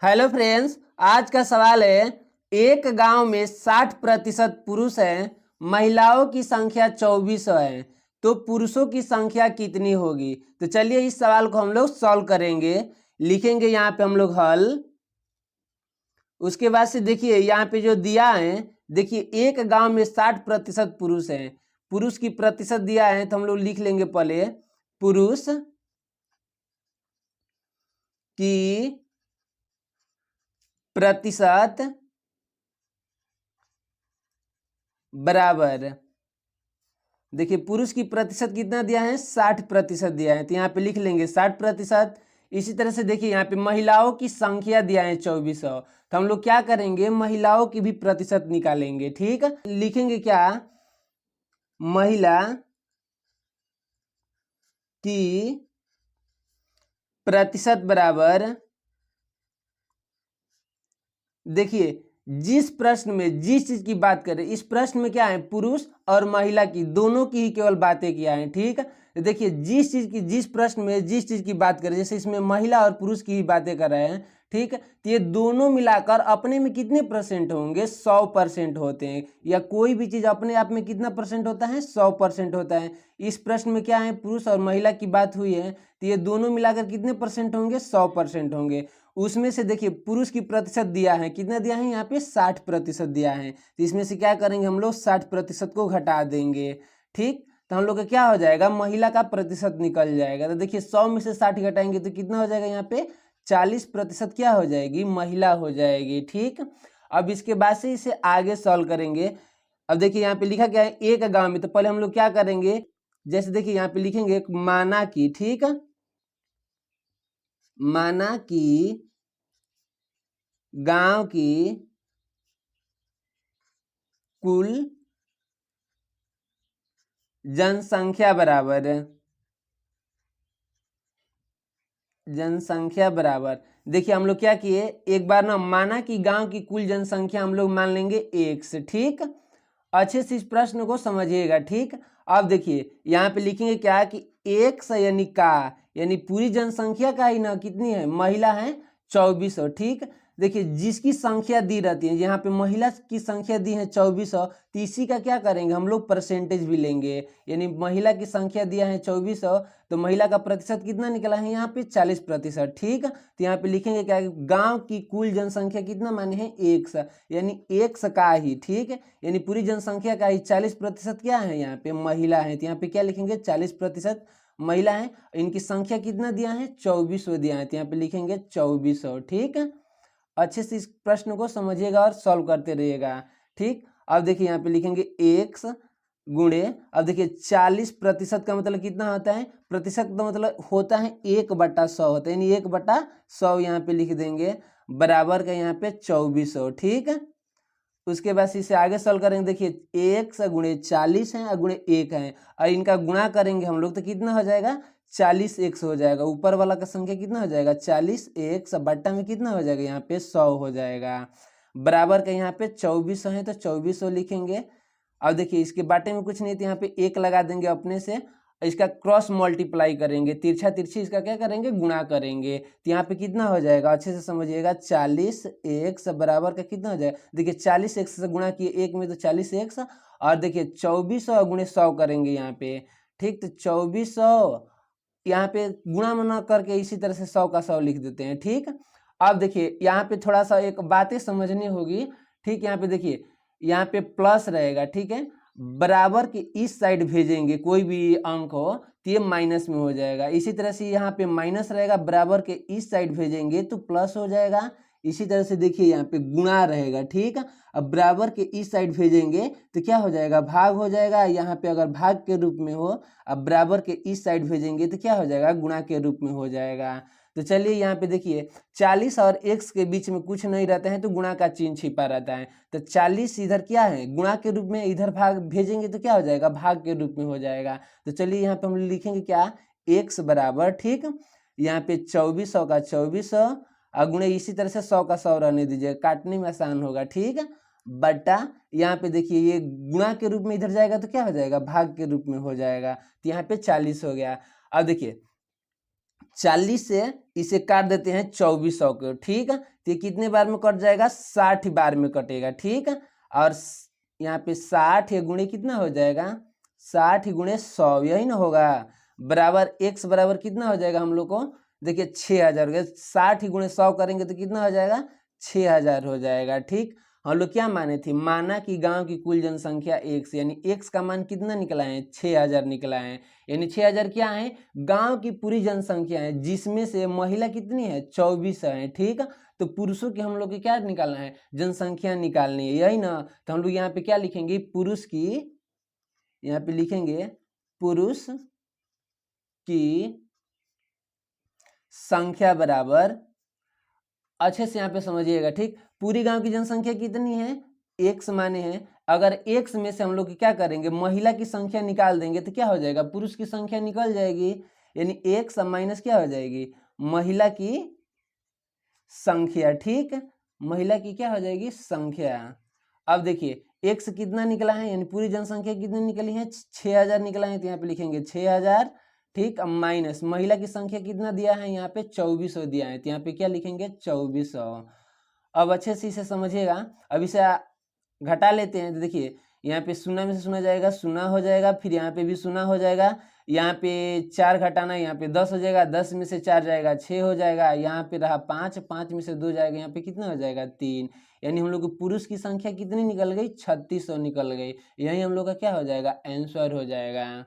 Hello friends, आज का सवाल है एक गांव में 60% पुरुष हैं, महिलाओं की संख्या 2400 है, तो पुरुषों की संख्या कितनी होगी। तो चलिए इस सवाल को हम लोग सॉल्व करेंगे। लिखेंगे यहाँ पे हम लोग हल। उसके बाद से देखिए यहाँ पे जो दिया है, देखिए एक गांव में 60% पुरुष हैं, पुरुष की प्रतिशत दिया है, तो हम लोग लिख लेंगे पहले पुरुष की प्रतिशत बराबर, देखिए पुरुष की प्रतिशत कितना दिया है, 60% दिया है, तो यहाँ पे लिख लेंगे 60%। इसी तरह से देखिए यहाँ पे महिलाओं की संख्या दिया है 2400, तो हम लोग क्या करेंगे, महिलाओं की भी प्रतिशत निकालेंगे। ठीक, लिखेंगे क्या, महिला की प्रतिशत बराबर, देखिए जिस प्रश्न में जिस चीज की बात करें, इस प्रश्न में क्या है, पुरुष और महिला की दोनों की ही केवल बातें किया है। ठीक, देखिए जिस चीज की, जिस प्रश्न में जिस चीज की बात करें, जैसे इसमें महिला और पुरुष की ही बातें कर रहे हैं, ठीक, तो ये दोनों मिलाकर अपने में कितने परसेंट होंगे, 100% होते हैं। या कोई भी चीज अपने आप में कितना परसेंट होता है, 100% होता है। इस प्रश्न में क्या है, पुरुष और महिला की बात हुई है, तो ये दोनों मिलाकर कितने परसेंट होंगे, 100% होंगे। उसमें से देखिए पुरुष की प्रतिशत दिया है, कितना दिया है यहाँ पे, 60% दिया है, तो इसमें से क्या करेंगे हम लोग, 60% को घटा देंगे। ठीक, तो हम लोग का क्या हो जाएगा, महिला का प्रतिशत निकल जाएगा। तो देखिए 100 में से 60 घटाएंगे तो कितना हो जाएगा, यहाँ पे 40% क्या हो जाएगी, महिला हो जाएगी। ठीक, अब इसके बाद से इसे आगे सॉल्व करेंगे। अब देखिए यहाँ पे लिखा क्या है, एक गांव में, तो पहले हम लोग क्या करेंगे, जैसे देखिए यहाँ पे लिखेंगे माना की, ठीक, माना की गांव की कुल जनसंख्या बराबर, जनसंख्या बराबर, देखिए हम लोग क्या किए, एक बार ना माना कि गांव की कुल जनसंख्या हम लोग मान लेंगे 1 से। ठीक, अच्छे से इस प्रश्न को समझिएगा। ठीक, अब देखिए यहाँ पे लिखेंगे क्या कि 1 से यानी का, यानी पूरी जनसंख्या का ही ना कितनी है, महिला है 2400। ठीक, देखिए जिसकी संख्या दी रहती है, यहाँ पे महिला की संख्या दी है 2400, तो इसी का क्या करेंगे हम लोग, परसेंटेज भी लेंगे। यानी महिला की संख्या दिया है 2400, तो महिला का प्रतिशत कितना निकला है यहाँ पे, 40%। ठीक, तो यहाँ पे लिखेंगे क्या, गांव की कुल जनसंख्या कितना माने हैं, 1 यानी 1 का ही। ठीक है, यानी पूरी जनसंख्या का ही 40% क्या है, यहाँ पे महिला है, तो यहाँ पे क्या लिखेंगे, 40% महिला है। इनकी संख्या कितना दिया है, 2400 दिया है, तो यहाँ पे लिखेंगे 2400। ठीक है, अच्छे से इस प्रश्न को समझिएगा और सॉल्व करते रहिएगा। ठीक, अब देखिए यहाँ पे लिखेंगे 1 गुणे, अब देखिए 40% का मतलब कितना होता है, प्रतिशत का मतलब होता है 1/100 होता है, यानी 1/100 यहाँ पे लिख देंगे, बराबर का यहाँ पे 2400। ठीक है, उसके बाद इसे आगे सॉल्व करेंगे। देखिए 1 से गुणे 40 है और गुणे 1 है, और इनका गुणा करेंगे हम लोग तो कितना हो जाएगा, 40 1 हो जाएगा। ऊपर वाला का संख्या कितना हो जाएगा, 40 1 बट्टा में कितना हो जाएगा, यहाँ पे 100 हो जाएगा। बराबर का यहाँ पे 2400 है, तो 2400 लिखेंगे। अब देखिए इसके बाटे में कुछ नहीं, तो यहाँ पे 1 लगा देंगे अपने से, इसका क्रॉस मल्टीप्लाई करेंगे, तिरछा तिरछी इसका क्या करेंगे, गुणा करेंगे, तो यहाँ पे कितना हो जाएगा, अच्छे से समझिएगा, 40 1 बराबर का कितना हो जाएगा, देखिए 40 1 से गुणा किए 1 में, तो 40 1, और देखिए 2400 गुणे 100 करेंगे यहाँ पे। ठीक, तो 2400 यहाँ पे गुणा मना करके इसी तरह से 100 का 100 लिख देते हैं। ठीक, अब देखिए यहाँ पे थोड़ा सा एक बातें समझनी होगी। ठीक, यहाँ पे देखिए यहाँ पे प्लस रहेगा, ठीक है, बराबर के इस साइड भेजेंगे कोई भी अंक हो तो ये माइनस में हो जाएगा। इसी तरह से यहाँ पे माइनस रहेगा, बराबर के इस साइड भेजेंगे तो प्लस हो जाएगा। इसी तरह से देखिए यहाँ पे गुणा रहेगा, ठीक है, अब बराबर के इस साइड भेजेंगे तो क्या हो जाएगा, भाग हो जाएगा। यहाँ पे अगर भाग के रूप में हो, अब बराबर के इस साइड भेजेंगे तो क्या हो जाएगा, गुणा के रूप में हो जाएगा। तो चलिए यहाँ पे देखिए 40 और x के बीच में कुछ नहीं रहता है, तो गुणा का चिन्ह छिपा रहता है, तो 40 इधर क्या है, गुणा के रूप में, इधर भाग भेजेंगे तो क्या हो जाएगा, भाग के रूप में हो जाएगा। तो चलिए यहाँ पे हम लिखेंगे क्या, x बराबर, ठीक, यहाँ पे 2400 का 2400 और गुणे इसी तरह से 100 का 100 रहने दीजिए, काटने में आसान होगा। ठीक है, बटा यहाँ पे देखिए ये गुणा के रूप में इधर जाएगा तो क्या हो जाएगा, भाग के रूप में हो जाएगा, तो यहाँ पे 40 हो गया। अब देखिए 40 से इसे काट देते हैं 2400 को, ठीक। तो ये कितने बार में कट जाएगा? 60 बार में कटेगा, ठीक। और यहाँ पे 60 गुणे कितना हो जाएगा? 60 गुणे 100, यही ना होगा, बराबर x बराबर कितना हो जाएगा हम लोग को? देखिए 6000 हो गया। 60 गुणे 100 करेंगे तो कितना हो जाएगा? 6000 हो जाएगा, ठीक। हम लोग क्या माने थे? माना कि गांव की कुल जनसंख्या x, यानी x का मान कितना निकला है? 6000 निकला है। यानी 6000 क्या है? गांव की पूरी जनसंख्या है, जिसमें से महिला कितनी है? 24 है, ठीक। तो पुरुषों की हम लोग की क्या निकालना है? जनसंख्या निकालनी है, यही ना। तो हम लोग यहाँ पे क्या लिखेंगे? पुरुष की, यहाँ पे लिखेंगे पुरुष की संख्या बराबर, अच्छे से यहाँ पे समझिएगा, ठीक। पूरी गांव की जनसंख्या कितनी है? x माने हैं। अगर x में से हम लोग क्या करेंगे? महिला की संख्या निकाल देंगे तो क्या हो जाएगा? पुरुष की संख्या निकल जाएगी। यानी x माइनस क्या हो जाएगी? महिला की संख्या, ठीक। महिला की क्या हो जाएगी? संख्या। अब देखिए x कितना निकला है, यानी पूरी जनसंख्या कितनी निकली है? 6000 निकला है, तो यहाँ पे लिखेंगे 6000, ठीक। अब माइनस महिला की संख्या कितना दिया है? यहाँ पे 2400 दिया है, तो यहाँ पे क्या लिखेंगे? 2400। अब अच्छे से इसे समझिएगा। अब इसे घटा लेते हैं, तो देखिए यहाँ पे शून्य में से शून्य जाएगा, शून्य हो जाएगा, फिर यहाँ पे भी शून्य हो जाएगा। यहाँ पे 4 घटाना, यहाँ पे 10 हो जाएगा, 10 में से 4 जाएगा 6 हो जाएगा। यहाँ पे रहा 5, 5 में से 2 जाएगा, यहाँ पे कितना हो जाएगा? 3। यानी हम लोग को पुरुष की संख्या कितनी निकल गई? 3600 निकल गई। यही हम लोग का क्या हो जाएगा? आंसर हो जाएगा।